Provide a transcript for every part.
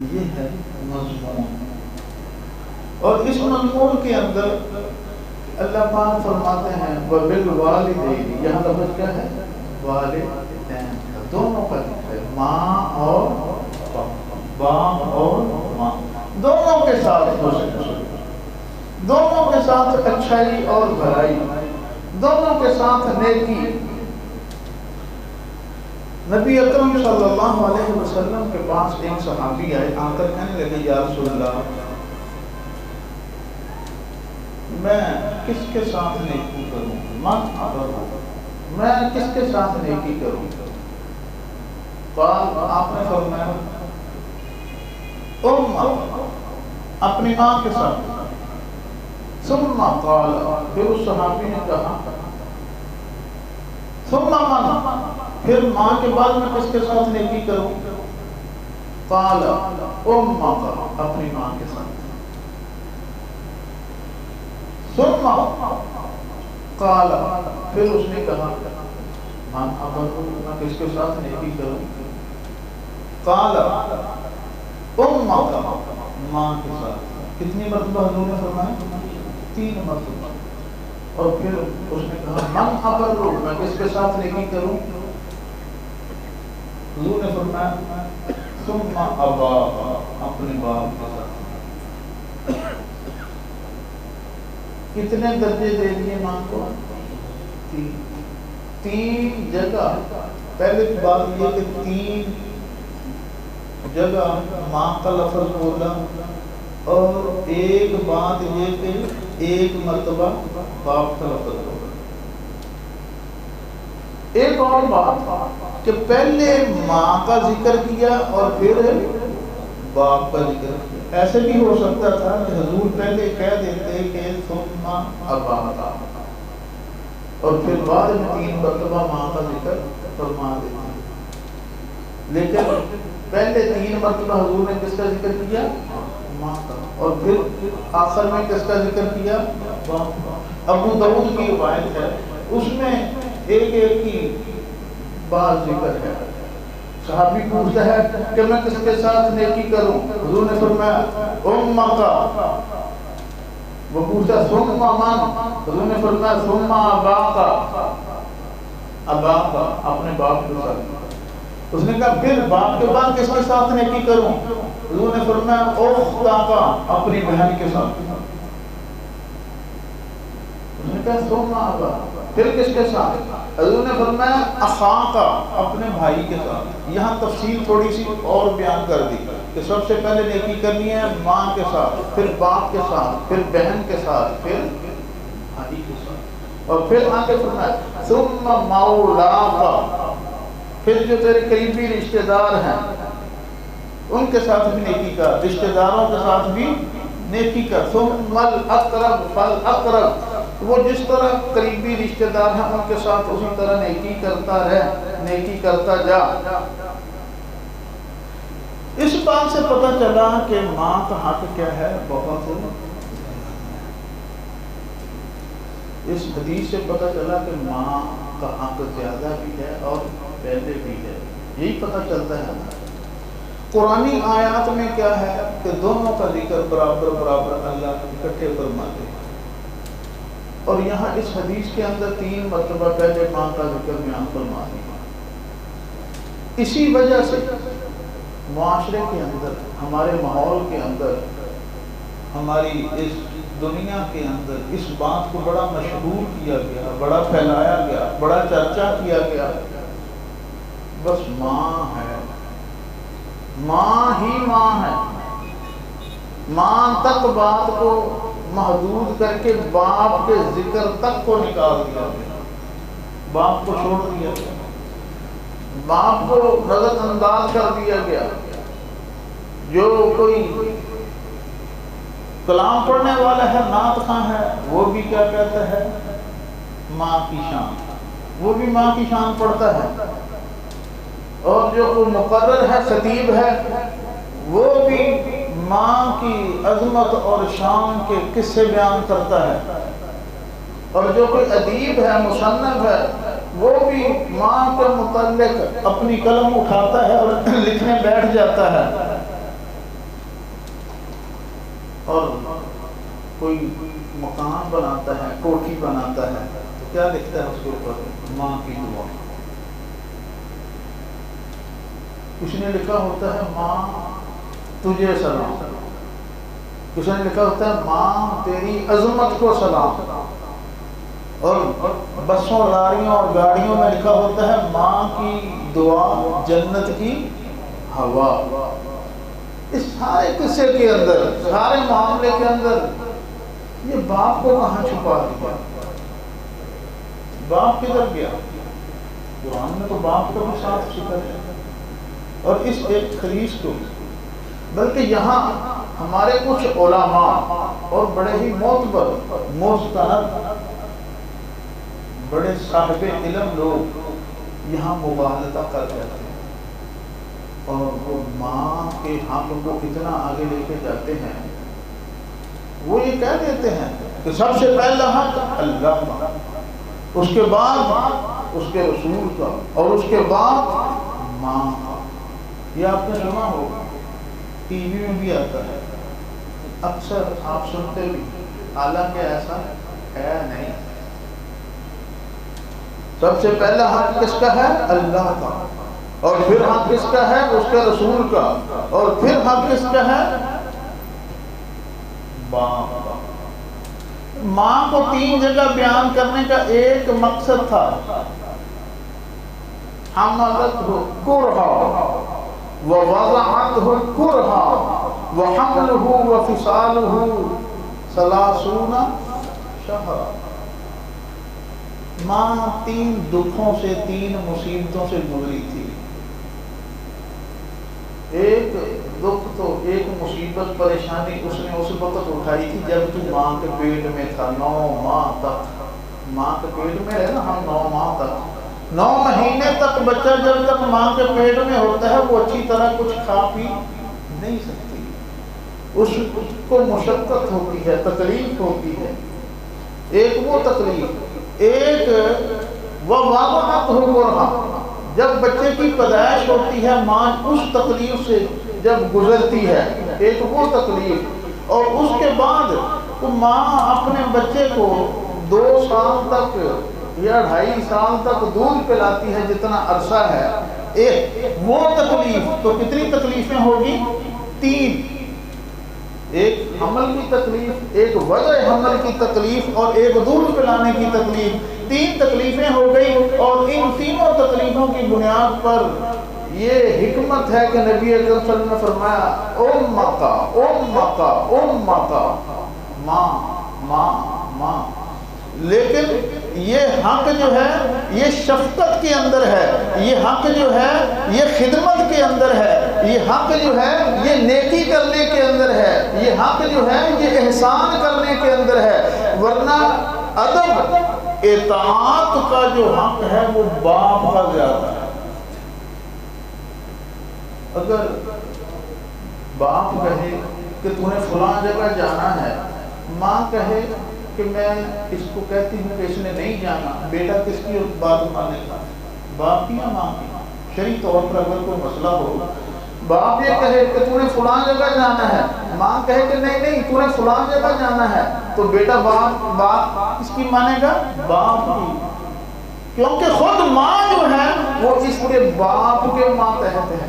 یہ ہے مضمون، اور اس مضمون کے اندر اللہ پاک فرماتے ہیں وَبِالْوَالِدَيْنِ، یہاں لفظ کیا ہے؟ والدین، دونوں کا ذکر ہے، ماں اور باپ اور ماں، دونوں کے ساتھ دونوں کے ساتھ اچھائی اور بھلائی، دونوں کے ساتھ نیکی۔ نبی اکرم صلی اللہ علیہ وسلم کے پاس ایک صحابی آئے، آ کر کہنے لگے یا رسول اللہ، میں کس کے ساتھ نیکی کروں؟ میں کس کے ساتھ نیکی کروں؟ قال، آپ نے فرمایا اپنی ماں کے ساتھ۔ ثم قال، پھر اس صحابی نے کہا ثم من، پھر ماں کے بعد میں کس کے ساتھ نیکی کروں؟ قال امک، اپنی ماں کے ساتھ۔ ثم قال، پھر اس نے کہا من ابر، میں کس کے ساتھ نیکی کروں؟ قال امک، ماں کے ساتھ۔ کتنی مرتبہ حضور نے فرمایا؟ 3 مرتبہ۔ اور پھر اس نے کہا من ابر، میں کس کے ساتھ نیکی کروں؟ حضور نے فرمایا ثم ابا، اپنے باپ کے ساتھ۔ کتنے درجے دے دیے ماں کو؟ 3 جگہ۔ پہلے بات یہ کہ 3 جگہ ماں کا لفظ بولا، اور ایک بات یہ کہ 1 مرتبہ باپ کا لفظ بولا۔ ایک اور بات کہ پہلے ماں کا ذکر کیا اور پھر باپ کا ذکر کیا۔ ایسے بھی ہو سکتا تھا کہ حضور پہلے کہہ دیتے کہ ثم ابا، اور پھر بعد میں 3 مرتبہ ماں کا ذکر فرما دیتے، لیکن پہلے 3 مرتبہ حضور نے کس کا ذکر کیا؟ ماں کا، اور پھر آخر میں کس کا ذکر کیا؟ باپ کا۔ ابو داؤد کی روایت ہے، اس میں ایک کی بات ذکر ہے۔ صحابی پوچھتا ہے کہ میں کس کے ساتھ نیکی کروں؟ حضور نے فرمایا امک۔ وہ پوچھتا ثم من، حضور نے فرمایا ثم اباک، اباک، اپنے باپ کے ساتھ۔ اس نے کہا پھر باپ کے بعد کس کے ساتھ نیکی کروں؟ حضور نے فرمایا اختاک، اپنی بہن کے ساتھ۔ اس نے کہا ثم ابا، پھر کس کے ساتھ؟ حضور نے فرمایا اخاک، اپنے بھائی کے ساتھ۔ یہاں تفصیل تھوڑی سی اور بیان کر دی کہ سب سے پہلے نیکی کرنی ہے ماں کے ساتھ، پھر باپ کے ساتھ، پھر بہن کے ساتھ، پھر بھائی کے ساتھ، اور پھر آگے فرمایا ثم مولاک، پھر جو تیرے قریبی رشتہ دار ہیں ان کے ساتھ بھی نیکی کر، رشتہ داروں کے ساتھ بھی نیکی کر۔ ثم الاقرب فالاقرب، وہ جس طرح قریبی رشتہ دار ہیں ان کے ساتھ اسی طرح نیکی کرتا رہ، نیکی کرتا جا۔ اس بات سے پتہ چلا کہ ماں کا حق کیا ہے؟ بہت۔ اس حدیث سے پتہ چلا کہ ماں کا حق زیادہ بھی ہے اور پہلے بھی ہے، یہی پتہ چلتا ہے۔ قرآنی آیات میں کیا ہے کہ دونوں کا ذکر برابر برابر اللہ اکٹھے فرماتے ہیں، اور یہاں اس حدیث کے اندر 3 مرتبہ پہلے ماں کا ذکر بیان فرما دیا۔ اسی وجہ سے معاشرے کے اندر، ہمارے ماحول کے اندر، ہماری اس دنیا کے اندر اس بات کو بڑا مشہور کیا گیا، بڑا پھیلایا گیا، بڑا چرچا کیا گیا، بس ماں ہے، ماں ہی ماں ہے۔ ماں تک بات کو محدود کر کے باپ کے ذکر تک کو نکال دیا گیا، باپ کو چھوڑ دیا گیا، باپ کو نظر انداز کر دیا گیا۔ جو کوئی کلام پڑھنے والا ہے، نعت خواں ہے، وہ بھی کیا کہتا ہے؟ ماں کی شان، وہ بھی ماں کی شان پڑھتا ہے۔ اور جو کوئی مقرر ہے، خطیب ہے، وہ بھی ماں کی عظمت اور شان کے قصے بیان کرتا ہے۔ اور جو کوئی ادیب ہے، مصنف ہے، وہ بھی ماں کے متعلق اپنی قلم اٹھاتا ہے اور لکھنے بیٹھ جاتا ہے۔ اور کوئی مکان بناتا ہے، کوٹھی بناتا ہے، تو کیا لکھتا ہے اس کے اوپر؟ ماں کی دعا۔ کسی نے لکھا ہوتا ہے ماں تجھے سلام، کسی نے لکھا ہوتا ہے ماں تیری عظمت کو سلام، اور بسوں، لاریوں اور گاڑیوں میں لکھا ہوتا ہے ماں کی دعا جنت کی ہوا۔ اس سارے قصے کے اندر، سارے معاملے کے اندر یہ باپ کو کہاں چھپا دیا؟ باپ کدھر گیا؟ قرآن میں تو باپ کا بھی ساتھ ذکر ہے، اور اس ایک خلیص کو، بلکہ یہاں ہمارے کچھ علماء اور بڑے ہی معتبر، مستند، بڑے صاحب علم لوگ یہاں مبالغہ کر جاتے ہیں، اور وہ ماں کے حق کو اتنا آگے لے کے جاتے ہیں، وہ یہ کہہ دیتے ہیں کہ سب سے پہلا حق اللہ کا، اس کے بعد اس کے رسول کا، اور اس کے بعد ماں کا۔ یہ آپ نے سنا ہوگا، ٹی وی میں بھی آتا ہے، اکثر آپ سنتے بھی، حالانکہ ایسا ہے نہیں۔ سب سے پہلا حق کس کا ہے؟ اللہ کا، اور پھر حق کس کا ہے؟ اس کے رسول کا، اور پھر حق کس کا ہے؟ باپ کا۔ ماں کو 3 جگہ بیان کرنے کا ایک مقصد تھا، حملتہ کرہا ووضعتہ کرہا وحملہ وفصالہ 30 شہرا۔ ماں 3 دکھوں سے، 3 مصیبتوں سے گزری تھی۔ ایک دکھ تو، ایک مصیبت، پریشانی اس نے اس وقت اٹھائی تھی جب تو ماں کے پیٹ میں تھا، 9 ماہ تک۔ ماں کے پیٹ میں ہے نا ہم 9 ماہ تک، 9 مہینے تک بچہ جب تک ماں کے پیٹ میں ہوتا ہے وہ اچھی طرح کچھ کھا پی نہیں سکتی، اس کو مشقت ہوتی ہے، تکلیف ہوتی ہے۔ ایک وہ تکلیف، ایک ووضعتہ کرہا، جب بچے کی پیدائش ہوتی ہے ماں اس تکلیف سے جب گزرتی ہے، ایک وہ تکلیف، اور اس کے بعد تو ماں اپنے بچے کو 2 سال تک یا 2.5 سال تک دودھ پلاتی ہے، جتنا عرصہ ہے، ایک وہ تکلیف۔ تو کتنی تکلیفیں ہوگی؟ 3، ایک حمل کی تکلیف، ایک وضع حمل کی تکلیف، اور ایک دودھ پلانے کی تکلیف۔ 3 تکلیفیں ہو گئی، اور ان تینوں تکلیفوں کی بنیاد پر یہ حکمت ہے کہ نبی اکرم صلی اللہ علیہ وسلم نے فرمایا امکا امکا امکا، ماں ماں ماں۔ لیکن یہ حق جو ہے یہ شفقت کے اندر ہے، یہ حق جو ہے یہ خدمت کے اندر ہے، یہ حق جو ہے یہ نیکی کرنے کے اندر ہے، یہ حق جو ہے یہ احسان کرنے کے اندر ہے۔ ورنہ ادب، اطاعت کا جو حق ہے وہ باپ کا زیادہ ہے۔ اگر باپ کہے کہ تو نے فلاں جگہ جانا ہے، ماں کہے کہ میں اس کو کہتی ہوں کہ اس نے نہیں جانا، بیٹا کس کی بات مانے گا؟ باپ کی یا ماں کی؟ شرعی طور پر اگر کوئی مسئلہ ہو، باپ یہ کہے کہ تو نے فلاں جگہ جانا ہے، ماں کہے کہ نہیں نہیں تو نے فلاں جگہ جانا ہے، تو بیٹا باپ کس کی مانے گا؟ باپ کی، کیونکہ خود ماں جو ہے وہ اس کے باپ کے ماتحت ہے۔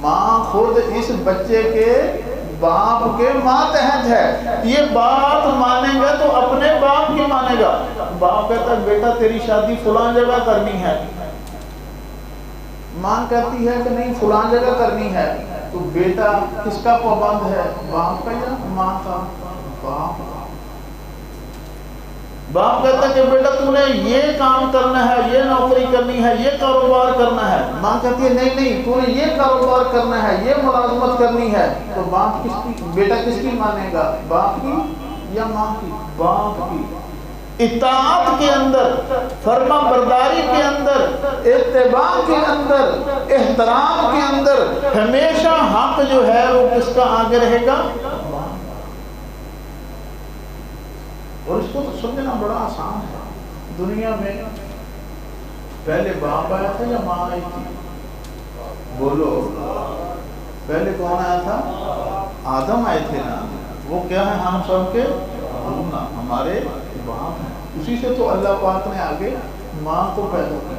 ماں خود اس بچے کے باپ کے ماتحت ہے۔ یہ بات مانے گا تو اپنے باپ کی مانے گا۔ باپ کہتا ہے بیٹا تیری شادی فلاں جگہ کرنی ہے، ماں کہتی ہے کہ نہیں فلاں جگہ کرنی ہے، تو بیٹا کس کا پابند ہے؟ باپ کا یا ماں کا؟ باپ کا۔ باپ کہتا ہے کہ بیٹا تو نے یہ کام کرنا ہے، یہ نوکری کرنی ہے، یہ کاروبار کرنا ہے، ماں کہتی ہے نہیں نہیں تو نے یہ کاروبار کرنا ہے، یہ ملازمت کرنی ہے، تو باپ کس کی، بیٹا کس کی مانے گا؟ باپ کی یا ماں کی؟ باپ کی۔ اطاعت کے اندر، فرما برداری کے اندر، اتباع کے اندر، احترام کے اندر ہمیشہ حق جو ہے وہ کس کا آگے رہے گا؟ اور اس کو تو سمجھنا بڑا آسان ہے۔ دنیا میں پہلے باپ آیا تھا یا ماں آئی تھی؟ بولو، پہلے کون آیا تھا؟ آدم آئے تھے نا، وہ کیا ہے؟ ہم سب کے ابونا، ہمارے باپ ہیں۔ اسی سے تو اللہ پاک نے آگے ماں کو پیدا کیا۔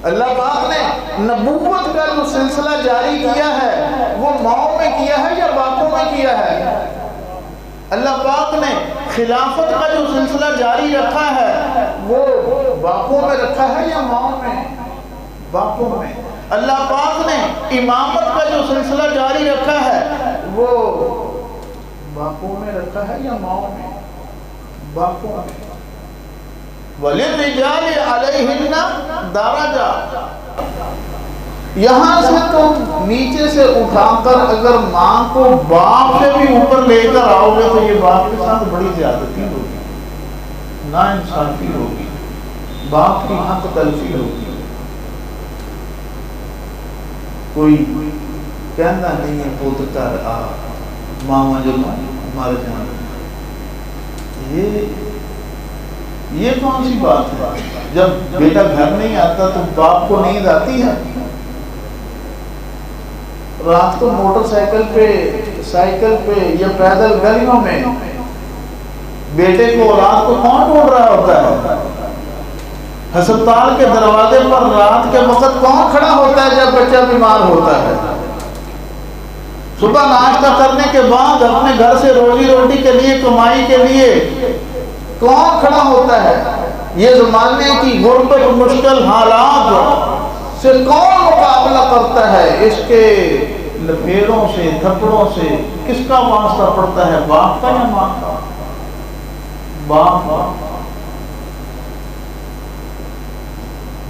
اللہ پاک نے نبوت کا جو سلسلہ جاری کیا ہے وہ ماؤں میں کیا ہے یا باپوں میں کیا ہے؟ اللہ پاک نے خلافت کا جو سلسلہ جاری رکھا ہے وہ باپوں میں رکھا ہے یا ماؤں میں؟ باپوں میں۔ اللہ پاک نے امامت کا جو سلسلہ جاری رکھا ہے وہ باپوں میں رکھا ہے یا ماؤں میں؟ باپوں میں۔ وَلِلرِّجَالِ عَلَيْهِنَّ دَرَجَةٌ، یہاں سے تم نیچے سے اٹھا کر اگر ماں کو باپ سے بھی اوپر لے کر آؤ گے تو یہ باپ کے ساتھ بڑی زیادتی ہوگی، ناانصافی ہوگی، باپ کی حق تلفی ہوگی۔ کوئی کہنا نہیں ہے پوت کر آ ماما جو مر جانا، یہ کون سی بات ہے؟ جب بیٹا گھر نہیں آتا تو باپ کو نیند آتی ہے؟ رات کو موٹر سائیکل پہ یا پیدل گلیوں میں بیٹے کو رات کو کون ڈھونڈ رہا ہوتا ہے؟ ہسپتال کے دروازے پر رات کے وقت کون کھڑا ہوتا ہے جب بچہ بیمار ہوتا ہے؟ صبح ناشتہ کرنے کے بعد اپنے گھر سے روزی روٹی کے لیے، کمائی کے لیے کون کھڑا ہوتا ہے؟ یہ زمانے کی غربت، مشکل حالات سے کون مقابلہ کرتا ہے؟ اس کے لپیڑوں سے، تھپڑوں سے کس کا واسطہ پڑتا ہے؟ باپ کا یا ماں کا؟ باپ کا،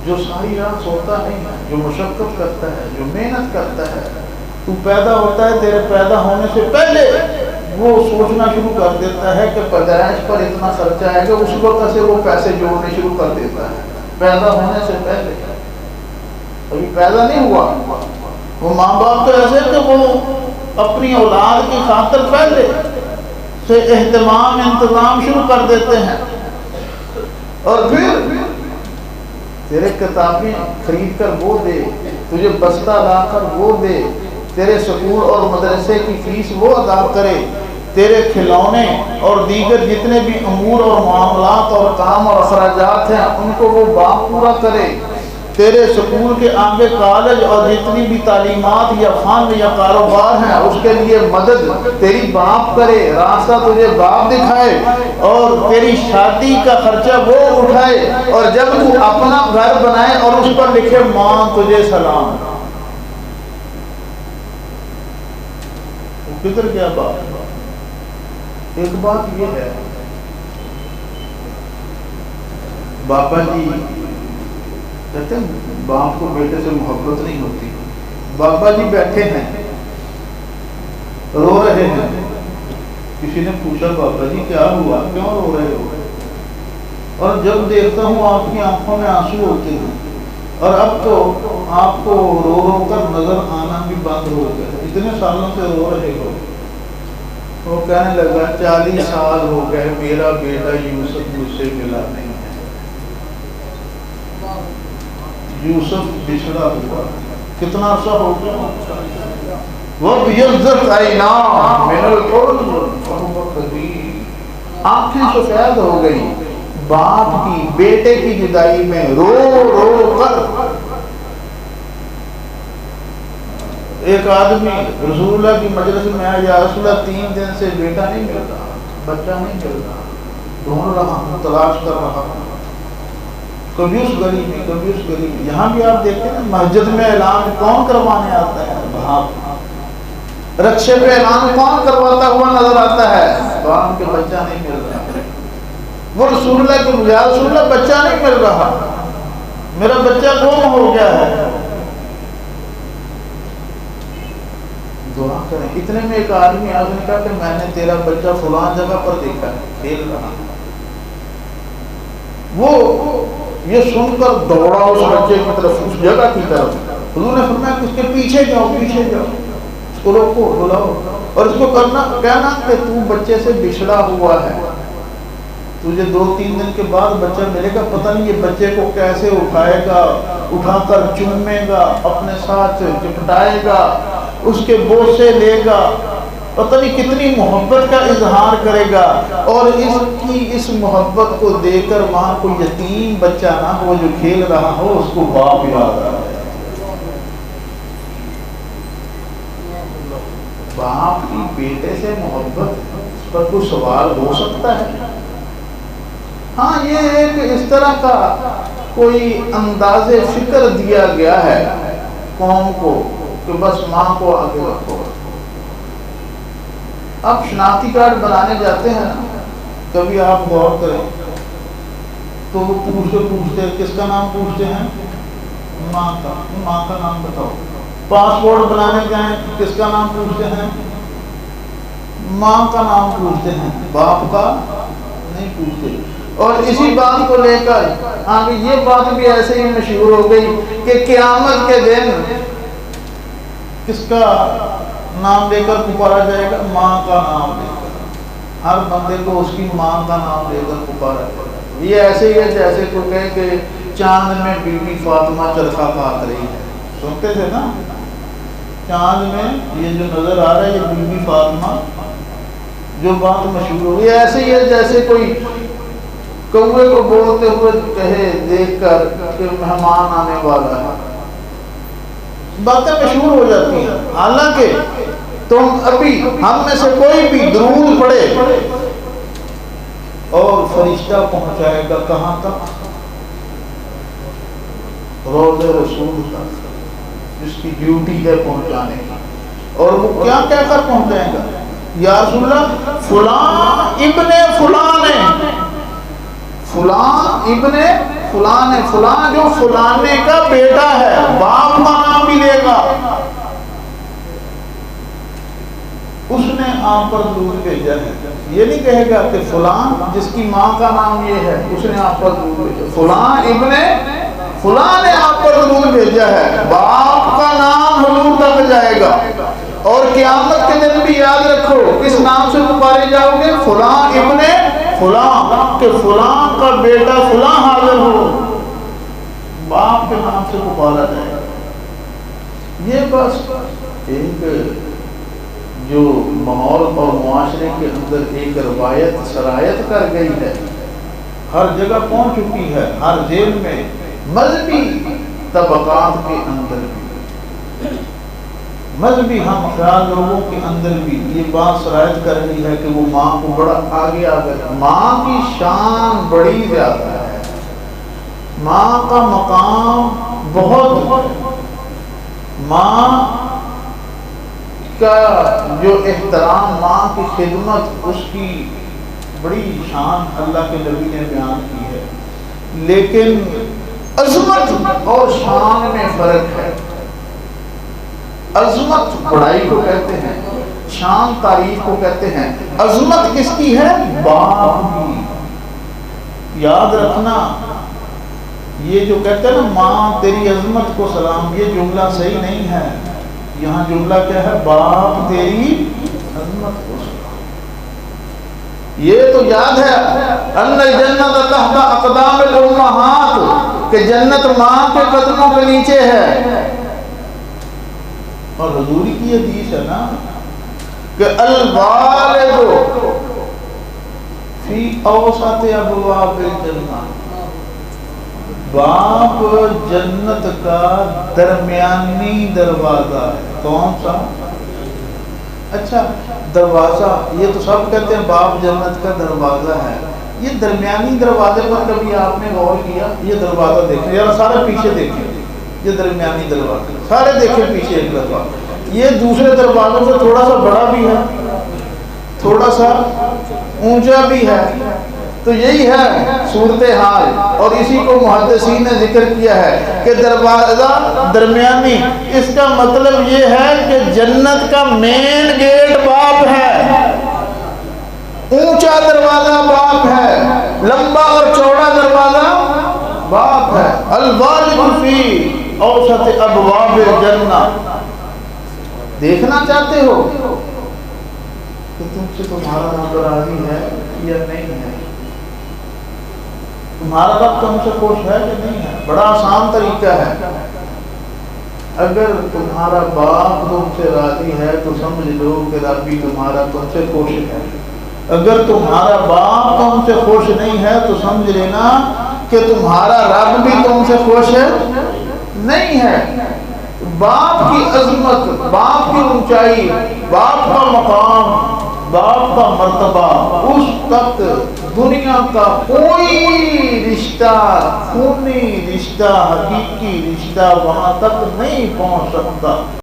جو ساری رات سوتا نہیں ہے، جو مشقت کرتا ہے، جو محنت کرتا ہے۔ تو پیدا ہوتا ہے، تیرے پیدا ہونے سے پہلے وہ سوچنا شروع کر دیتا ہے کہ پیدائش پر اتنا خرچہ ہے کہ اس وقت سے وہ پیسے جوڑنے شروع کر دیتا ہے، پیدا ہونے سے پہلے۔ ابھی پیدا نہیں ہوا، وہ ماں باپ تو ایسے کہ وہ اپنی اولاد کی خاطر پہلے سے اہتمام انتظام شروع کر دیتے ہیں، اور پھر تیرے کتابیں خرید کر وہ دے، تجھے بستہ لا کر وہ دے، تیرے سکول اور مدرسے کی فیس وہ ادا کرے، تیرے کھلونے اور دیگر جتنے بھی امور اور معاملات اور کام اور اخراجات ہیں ان کو وہ باپ پورا کرے، تیرے سکول کے آگے کالج اور جتنی بھی تعلیمات یا فن یا کاروبار ہیں اس کے لیے مدد تیری باپ کرے، راستہ تجھے باپ دکھائے، اور تیری شادی کا خرچہ وہ اٹھائے، اور جب تو اپنا گھر بنائے اور اس پر لکھے ماں تجھے سلام۔ کدھر کیا بات؟ ایک بات یہ ہے، بابا جی کہتے ہیں باپ کو بیٹے سے محبت نہیں ہوتی۔ بابا جی بیٹھے ہیں، رو رہے ہیں، کسی نے پوچھا بابا جی کیا ہوا، کیوں رو رہے ہو؟ اور جب دیکھتا ہوں آپ کی آنکھوں میں آنسو ہوتے ہیں، اور اب تو آپ کو رو رو کر نظر آنا بھی بند ہو گیا، اتنے سالوں سے رو رہے ہو۔ وہ کہنے لگا 40 سال ہو گئے میرا بیٹا یوسف مجھ سے ملا نہیں ہے۔ یوسف بچھڑا ہوا کتنا عرصہ ہو گیا؟ وَبْيَضَّتْ عَيْنَاهُ مِنَ الْحُزْنِ فَهُوَ كَظِيمٌ، آنکھیں سفید ہو گئی باپ کی بیٹے کی جدائی میں، رو رو کر۔ ایک آدمی رسول اللہ کی مجلس میں آیا، یا رسول اللہ 3 دن سے بیٹا نہیں مل رہا، بچہ نہیں مل رہا، ڈھونڈ رہا ہوں، تلاش کر رہا ہوں، کبھی اس گلی میں کبھی اس گلی میں۔ یہاں بھی آپ دیکھتے ہیں مسجد میں اعلان کون کروانے آتا ہے؟ باپ۔ رکشے پہ اعلان کون کرواتا ہوا نظر آتا ہے؟ باپ کے بچہ نہیں مل رہا۔ وہ رسول اللہ کے یا رسول اللہ بچہ نہیں مل رہا، میرا بچہ گم ہو گیا ہے، دعا کریں۔ اتنے میں ایک آدمی نے کہا کہ میں نے تیرا بچہ فلاں جگہ پر دیکھا ہے، کھیل رہا۔ وہ یہ سن کر دوڑا اس بچے کی طرف، اس جگہ کی طرف۔ حضور نے فرمایا کہ اس کے پیچھے جاؤ، پیچھے جاؤ، اس کو روکو، بلاؤ، اور اس کو کہنا کہ تو بچے سے بچھڑا ہوا ہے، تجھے 2-3 دن کے بعد بچہ ملے گا، پتہ نہیں یہ بچے کو کیسے اٹھائے گا، اٹھا کر چومے گا، اپنے ساتھ چپٹائے گا، اس کے بوسے لے گا، پتہ نہیں کتنی محبت کا اظہار کرے گا، اور اس محبت کو دیکھ کر وہاں کوئی یتیم بچہ نہ ہو جو کھیل رہا ہو، اس کو باپ یاد آ جائے۔ باپ کی بیٹے سے محبت، اس پر کوئی سوال ہو سکتا ہے؟ ہاں، یہ ایک اس طرح کا کوئی انداز فکر دیا گیا ہے قوم کو کہ بس ماں کو آگے رکھو۔ اب شناختی کارڈ بنانے جاتے ہیں نا، کبھی آپ غور کریں تو وہ پوچھتے کس کا نام پوچھتے ہیں؟ ماں کا نام بتاؤ۔ پاسپورٹ بنانے جائیں کس کا نام پوچھتے ہیں؟ ماں کا نام پوچھتے ہیں، باپ کا نہیں پوچھتے۔ اور اسی بات کو لے کر آگے یہ بات بھی ایسے ہی مشہور ہو گئی کہ قیامت کے دن کس کا نام لے کر پکارا جائے گا؟ ماں کا نام لے کر۔ ہر بندے کو اس کی ماں کا نام لے کر پکارا جائے گا۔ یہ ایسے ہی ہے جیسے کوئی کہے کہ چاند میں بی بی فاطمہ چرخا کاٹ رہی ہے، سنتے تھے نا؟ چاند میں یہ جو نظر آ رہا ہے یہ بی بی فاطمہ، جو بات مشہور ہو گئی۔ ایسے ہی ہے جیسے کوئی کوے کو بولتے ہوئے کہے دیکھ کر کہ مہمان آنے والا ہے، باتیں مشہور ہو جاتی ہیں۔ حالانکہ تم ابھی ہم میں سے کوئی بھی درود پڑھے اور فرشتہ پہنچائے گا کہاں تک؟ روضہ رسول تک، جس کی ڈیوٹی ہے پہنچانے کی۔ اور وہ کیا کہہ کر پہنچائے گا؟ یا رسول اللہ فلاں ابن فلاں نے، فلاں ابن فلاں نے، فلاں جو فلانے کا بیٹا ہے، باپ کا نام بھی لے گا، اس نے آپ پر درود بھیجا ہے۔ یہ نہیں کہے گا کہ فلاں جس کی ماں کا نام یہ ہے اس نے آپ پر درود بھیجا، فلاں ابن فلاں نے آپ پر درود بھیجا ہے، باپ کا نام حضور تک جائے گا۔ اور قیامت کے دن بھی یاد رکھو کس نام سے پکارے جاؤ گے؟ فلاں ابن فلاں، کہ فلاں کا بیٹا فلاں حاضر ہو، باپ کے نام سے پکارا جائے گا۔ یہ بس ایک جو ماحول اور معاشرے کے اندر ایک روایت سرایت کر گئی ہے، ہر جگہ پہنچ چکی ہے، ہر جیل میں، مذہبی طبقات کے اندر بھی، مذہبی ہم خیال لوگوں کے اندر بھی یہ بات سرایت کر رہی ہے کہ وہ ماں کو بڑا آگے ماں کی شان بڑی زیادہ ہے، ماں کا مقام بہت، ماں کا جو احترام، ماں کی خدمت، اس کی بڑی شان اللہ کے نبی نے بیان کی ہے۔ لیکن عظمت اور شان میں فرق ہے۔ عظمت بڑائی کو کہتے ہیں، شان تعریف کو کہتے ہیں۔ عظمت کس کی ہے؟ باپ کی۔ یاد رکھنا یہ جو کہتے ہیں نا ماں تیری عظمت کو سلام، یہ جملہ صحیح نہیں ہے۔ یہاں جملہ کیا ہے؟ باپ تیری عظمت کو سلام۔ یہ تو یاد ہے ان الجنت تحت اقدام الامہات، کہ جنت ماں کے قدموں کے نیچے ہے۔ اور حضور کی حدیث ہے نا کہ الوالد فی اوسط ابواب الجنہ، باپ جنت کا درمیانی دروازہ ہے۔ کون سا؟ اچھا دروازہ، یہ تو سب کہتے ہیں باپ جنت کا دروازہ ہے، یہ درمیانی دروازے پر کبھی آپ نے غور کیا؟ یہ دروازہ دیکھیں ذرا، سارے پیچھے دیکھیں، یہ درمیانی دروازہ، سارے دیکھیں پیچھے ایک دروازہ، یہ دوسرے دروازوں سے تھوڑا سا بڑا بھی ہے، تھوڑا سا اونچا بھی ہے۔ تو یہی ہے صورتحال، اور اسی کو محدثین نے ذکر کیا ہے کہ دروازہ درمیانی، اس کا مطلب یہ ہے کہ جنت کا مین گیٹ باپ ہے، اونچا دروازہ باپ ہے، لمبا اور چوڑا دروازہ باپ ہے۔ الوالد فی اوسط ابواب الجنہ۔ دیکھنا چاہتے ہو کہ تم سے تمہارا رب راضی ہے یا نہیں ہے، تمہارا رب تم سے خوش ہے کہ نہیں ہے؟ بڑا آسان طریقہ ہے، اگر تمہارا باپ تم سے راضی ہے تو سمجھ لو کہ رب بھی تمہارا تم سے خوش ہے، اگر تمہارا باپ تم سے خوش نہیں ہے تو سمجھ لینا کہ تمہارا رب بھی تم سے خوش نہیں ہے۔ باپ کی عظمت، باپ کی اونچائی، باپ کا مقام، باپ کا مرتبہ، اس تک دنیا کا کوئی رشتہ، خونی رشتہ، حقیقی رشتہ وہاں تک نہیں پہنچ سکتا۔